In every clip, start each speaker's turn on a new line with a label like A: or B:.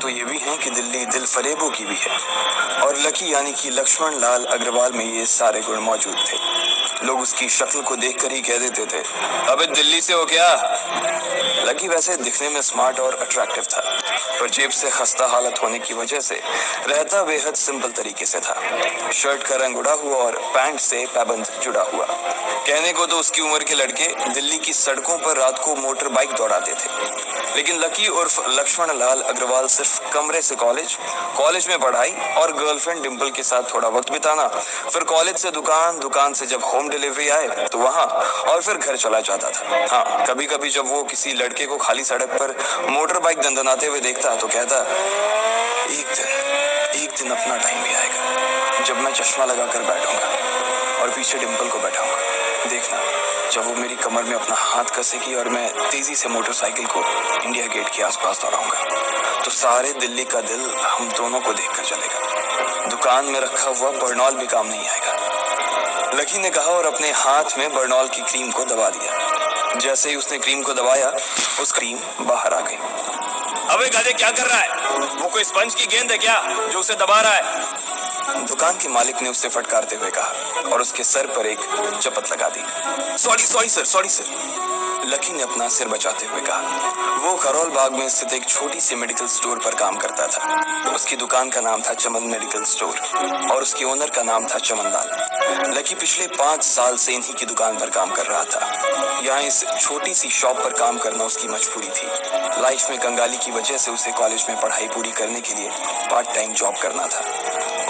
A: तो ये भी हैं कि दिल्ली दिल फरेबों की भी है, और लकी यानी कि लक्ष्मण लाल अग्रवाल में ये सारे गुण मौजूद थे। लोग उसकी शक्ल को देखकर ही कह देते थे, अबे दिल्ली से हो क्या? लकी वैसे दिखने में स्मार्ट और अट्रैक्टिव था, पर जेब से खस्ता हालत होने की वजह से रहता बेहद सिंपल तरीके से था। शर्ट का रंग उड़ा हुआ और पैंट से पैबंद जुड़ा हुआ। कहने को तो उसकी उम्र के लड़के दिल्ली की सड़कों पर रात को मोटर बाइक दौड़ाते थे, लेकिन लकी उर्फ लक्ष्मण लाल अग्रवाल सिर्फ कमरे से कॉलेज में पढ़ाई और गर्लफ्रेंड डिंपल के साथ थोड़ा वक्त बिताना, फिर कॉलेज से दुकान, दुकान से जब होम डिलीवरी आए तो वहां, और फिर घर चला जाता था। हाँ, कभी कभी जब वो किसी लड़के को खाली सड़क पर मोटर बाइक दंदनाते हुए देखता तो कहता, एक दिन अपना टाइम भी आएगा जब मैं चश्मा लगाकर बैठूंगा और पीछे डिंपल को बैठाऊंगा। देखना, जब वो मेरी कमर में अपना हाथ कसेगी और मैं तेजी से मोटरसाइकिल को इंडिया गेट के आसपास दौड़ाऊंगा, तो सारे दिल्ली का दिल हम दोनों को देखकर चलेगा। दुकान में रखा हुआ बर्नॉल भी काम नहीं आएगा। लकी ने कहा और अपने हाथ में बर्नॉल की क्रीम को दबा दिया। जैसे ही उसने क्रीम को दबाया, उस क्रीम बाहर आ गई। अबे गधे, क्या कर रहा है? वो कोई स्पंज की गेंद है क्या जो उसे दबा रहा है? दुकान के मालिक ने उससे फटकारते हुए कहा और उसके सर पर एक चपत लगा दी। Sorry sir. लकी ने अपना सिर बचाते हुए कहा। वो करोल बाग में स्थित एक छोटी सी मेडिकल स्टोर पर काम करता था। उसकी दुकान का नाम था चमन मेडिकल स्टोर और उसके ओनर का नाम था चमन लाल। लकी पिछले 5 साल से इन्हीं की दुकान पर काम कर रहा था। यहाँ इस छोटी सी शॉप पर काम करना उसकी मजबूरी थी। लाइफ में कंगाली की वजह से उसे कॉलेज में पढ़ाई पूरी करने के लिए पार्ट टाइम जॉब करना था।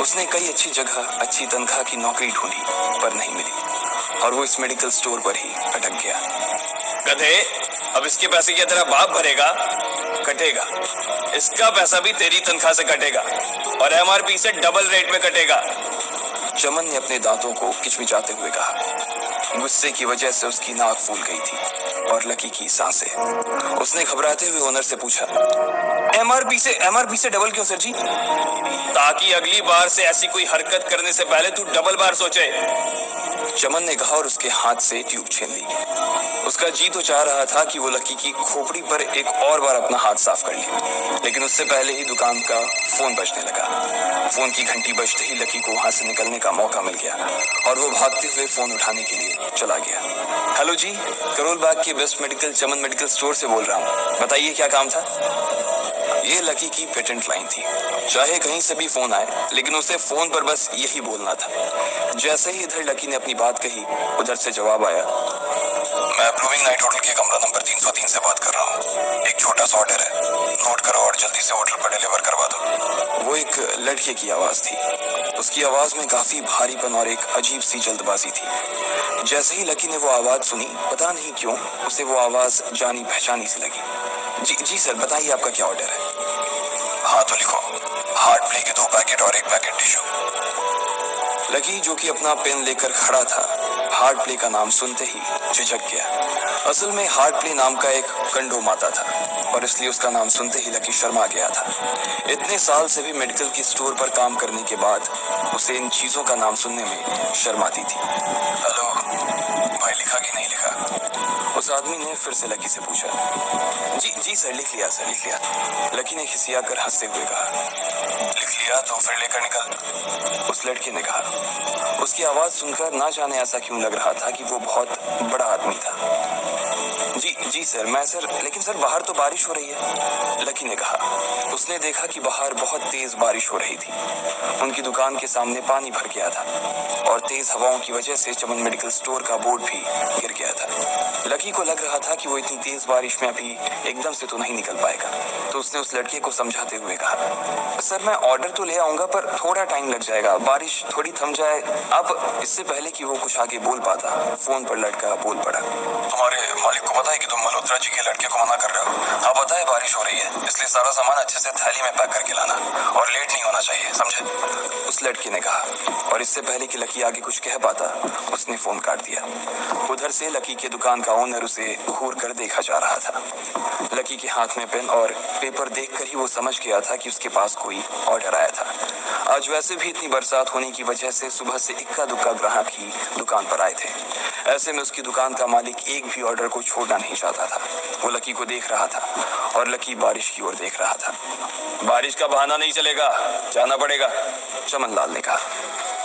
A: उसने कई अच्छी जगह अच्छी तनख्वाह की नौकरी ढूंढी, पर नहीं मिली और वो इस मेडिकल स्टोर पर ही अटक गया। गधे, अब इसके पैसे क्या तेरा बाप भरेगा? कटेगा। इसका पैसा भी तेरी तनख्वाह से कटेगा और एमआरपी से डबल रेट में कटेगा। चमन ने अपने दांतों को किचमिचाते हुए कहा। गुस्से की वजह से उसकी नाक फूल गई थी और लकी की सांसें। उसने घबराते हुए ओनर से पूछा, एमआरपी से डबल क्यों सर जी? ताकि अगली बार से ऐसी कोई हरकत करने से पहले तू डबल बार सोचे। चमन ने कहा और उसके हाथ से ट्यूब छीन ली। उसका जी तो चाह रहा था कि वो लकी की खोपड़ी पर एक और बार अपना हाथ साफ कर ले, लेकिन उससे पहले ही दुकान का फोन बजने लगा। फोन की घंटी बजते ही लकी को वहां से निकलने का मौका मिल गया और वो भागते हुए फोन उठाने के लिए चला गया। हेलो जी, करोल बाग के बेस्ट मेडिकल चमन मेडिकल स्टोर से बोल रहा हूँ, बताइए क्या काम था? ये लकी की पेटेंट लाइन थी। चाहे कहीं से भी फोन आए, लेकिन उसे फोन पर बस यही बोलना था। जैसे ही इधर लकी ने अपनी बात कही, उधर से जवाब आया, मैं ब्लूमिंग नाइट होटल के कमरा नंबर 303 से बात कर रहा हूँ। एक छोटा सा ऑर्डर है, नोट करो और जल्दी से होटल पर डिलीवर करवा दो। वो एक लड़के की आवाज थी। उसकी आवाज में काफी भारीपन और एक अजीब सी जल्दबाजी थी। जैसे ही लकी ने वो आवाज सुनी, पता नहीं क्यों उसे वो आवाज जानी पहचानी सी लगी। जी सर, बताइए आपका क्या ऑर्डर है? हाँ तो लिखो, हार्ट प्ले के 2 पैकेट और 1 पैकेट टिश्यू। लकी, जो कि अपना पेन लेकर खड़ा था, हार्ट प्ले का नाम सुनते ही झिझक गया। असल में हार्ट प्ले नाम का एक कंडोम आता था और इसलिए उसका नाम सुनते ही लकी शर्मा गया था। इतने साल से भी मेडिकल की स्टोर पर काम करने के बाद उसे इन चीजों का नाम सुनने में शर्म आती थी। हेलो भाई, लिखा कि नहीं लिखा? उस आदमी ने फिर से लकी से पूछा। जी सर, लिख लिया सर, लिख लिया। लकी ने खिसिया कर हंसते हुए कहा। लिख लिया तो फिर लेकर निकल, उस लड़के ने कहा। उसकी आवाज सुनकर ना जाने ऐसा क्यों लग रहा था कि वो बहुत बड़ा आदमी था। जी सर, लेकिन सर बाहर तो बारिश हो रही है, लकी ने कहा। उसने देखा कि बाहर बहुत तेज बारिश हो रही थी। उनकी दुकान के सामने पानी भर गया था और तेज हवाओं की वजह से चमन मेडिकल स्टोर का बोर्ड भी गिर गया था। लकी को लग रहा था कि वो इतनी तेज बारिश में अभी एकदम से तो नहीं निकल पाएगा, तो उसने उस लड़के को समझाते हुए कहा, सर मैं ऑर्डर तो ले आऊंगा पर थोड़ा टाइम लग जाएगा, बारिश थोड़ी थम जाए। अब इससे पहले कि वो कुछ आगे बोल पाता, फोन पर लड़का बोल पड़ा। तुम्हारे मालिक को पता है कि तुम मल्होत्रा जी के लड़के को मना कर रहे हो? हाँ पता है, बारिश हो रही है, इसलिए सारा सामान अच्छे से थैली में पैक करके लाना और लेट नहीं होना चाहिए, समझे? उस लड़के ने कहा और इससे पहले कि लकी आगे कुछ कह पाता, उसने फोन काट दिया। उधर से लकी के दुकान का ओनर उसे घूर कर देखा जा रहा था। लकी के हाथ में पेन और पेपर देखकर ही वो समझ गया था कि उसके पास कोई ऑर्डर आया था। आज वैसे भी इतनी बरसात होने की वजह से सुबह से इक्का दुक्का ग्राहक ही दुकान पर आए थे। ऐसे में उसकी दुकान का मालिक एक भी ऑर्डर को छोड़ना नहीं चाहता था। वो लकी को देख रहा था और लकी बारिश की ओर देख रहा था। बारिश का बहाना नहीं चलेगा, जाना पड़ेगा, चमन लाल ने कहा।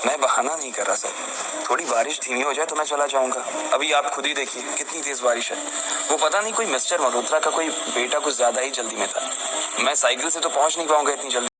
A: मैं बहाना नहीं कर रहा सर, थोड़ी बारिश धीमी हो जाए तो मैं चला जाऊंगा। अभी आप खुद ही देखिए कितनी तेज बारिश है। वो पता नहीं कोई मिस्टर मल्होत्रा का कोई बेटा कुछ ज्यादा ही जल्दी में था। मैं साइकिल से तो पहुंच नहीं पाऊंगा इतनी जल्दी।